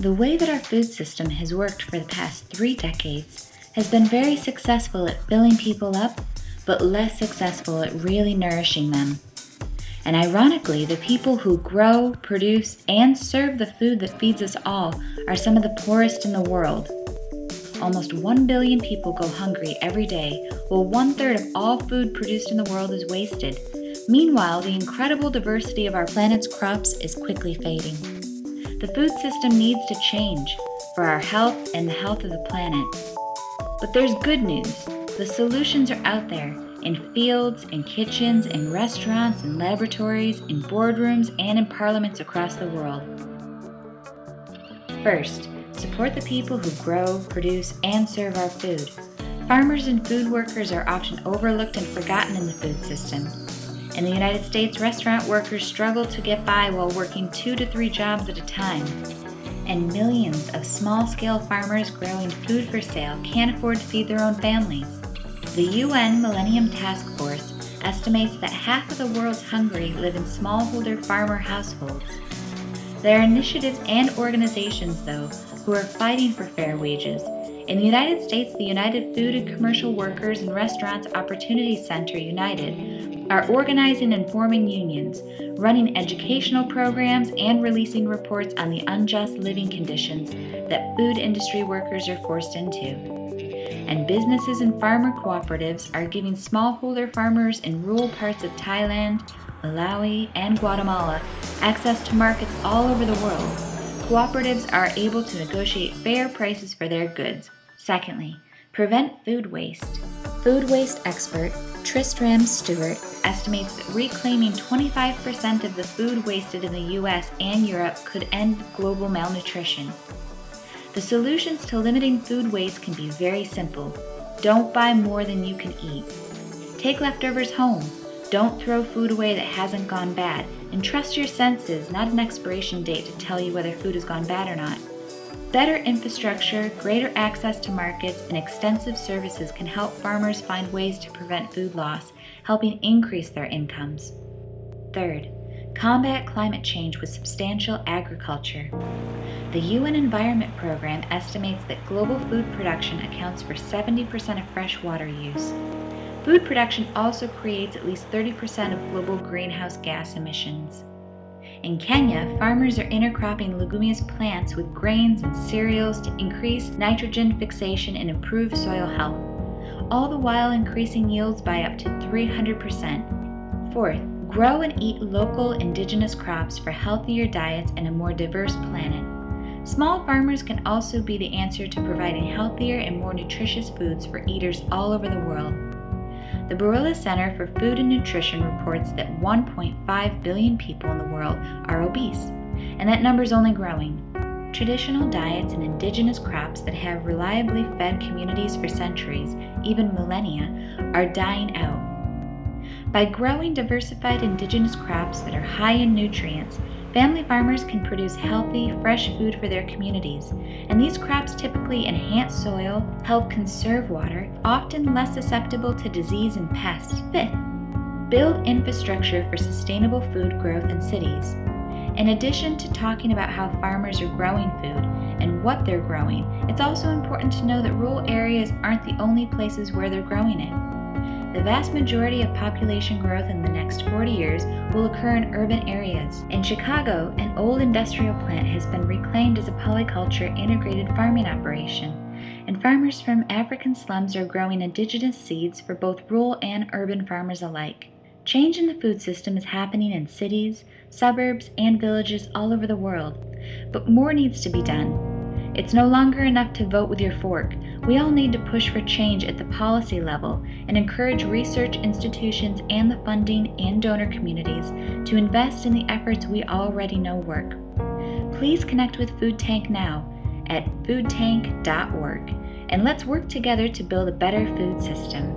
The way that our food system has worked for the past 3 decades has been very successful at filling people up, but less successful at really nourishing them. And ironically, the people who grow, produce, and serve the food that feeds us all are some of the poorest in the world. Almost 1 billion people go hungry every day, while 1/3 of all food produced in the world is wasted. Meanwhile, the incredible diversity of our planet's crops is quickly fading. The food system needs to change for our health and the health of the planet. But there's good news. The solutions are out there, in fields, in kitchens, in restaurants, in laboratories, in boardrooms, and in parliaments across the world. First, support the people who grow, produce, and serve our food. Farmers and food workers are often overlooked and forgotten in the food system. In the United States, restaurant workers struggle to get by while working 2 to 3 jobs at a time. And millions of small-scale farmers growing food for sale can't afford to feed their own families. The UN Millennium Task Force estimates that half of the world's hungry live in smallholder farmer households. There are initiatives and organizations, though, who are fighting for fair wages. In the United States, the United Food and Commercial Workers and Restaurants Opportunity Center, United, are organizing and forming unions, running educational programs, and releasing reports on the unjust living conditions that food industry workers are forced into. And businesses and farmer cooperatives are giving smallholder farmers in rural parts of Thailand, Malawi, and Guatemala access to markets all over the world. Cooperatives are able to negotiate fair prices for their goods. Secondly, prevent food waste. Food waste expert Tristram Stewart estimates that reclaiming 25% of the food wasted in the US and Europe could end global malnutrition. The solutions to limiting food waste can be very simple. Don't buy more than you can eat. Take leftovers home. Don't throw food away that hasn't gone bad. And trust your senses, not an expiration date to tell you whether food has gone bad or not. Better infrastructure, greater access to markets, and extensive services can help farmers find ways to prevent food loss, helping increase their incomes. Third, combat climate change with substantial agriculture. The UN Environment Program estimates that global food production accounts for 70% of fresh water use. Food production also creates at least 30% of global greenhouse gas emissions. In Kenya, farmers are intercropping leguminous plants with grains and cereals to increase nitrogen fixation and improve soil health, all the while increasing yields by up to 300%. Fourth, grow and eat local indigenous crops for healthier diets and a more diverse planet. Small farmers can also be the answer to providing healthier and more nutritious foods for eaters all over the world. The Barilla Center for Food and Nutrition reports that 1.5 billion people in the world are obese, and that number is only growing. Traditional diets and indigenous crops that have reliably fed communities for centuries, even millennia, are dying out. By growing diversified indigenous crops that are high in nutrients, family farmers can produce healthy, fresh food for their communities, and these crops typically enhance soil, help conserve water, often less susceptible to disease and pests. Fifth, build infrastructure for sustainable food growth in cities. In addition to talking about how farmers are growing food and what they're growing, it's also important to know that rural areas aren't the only places where they're growing it. The vast majority of population growth in the next 40 years will occur in urban areas. In Chicago, an old industrial plant has been reclaimed as a polyculture integrated farming operation, and farmers from African slums are growing indigenous seeds for both rural and urban farmers alike. Change in the food system is happening in cities, suburbs, and villages all over the world, but more needs to be done. It's no longer enough to vote with your fork. We all need to push for change at the policy level and encourage research institutions and the funding and donor communities to invest in the efforts we already know work. Please connect with Food Tank now at foodtank.org, and let's work together to build a better food system.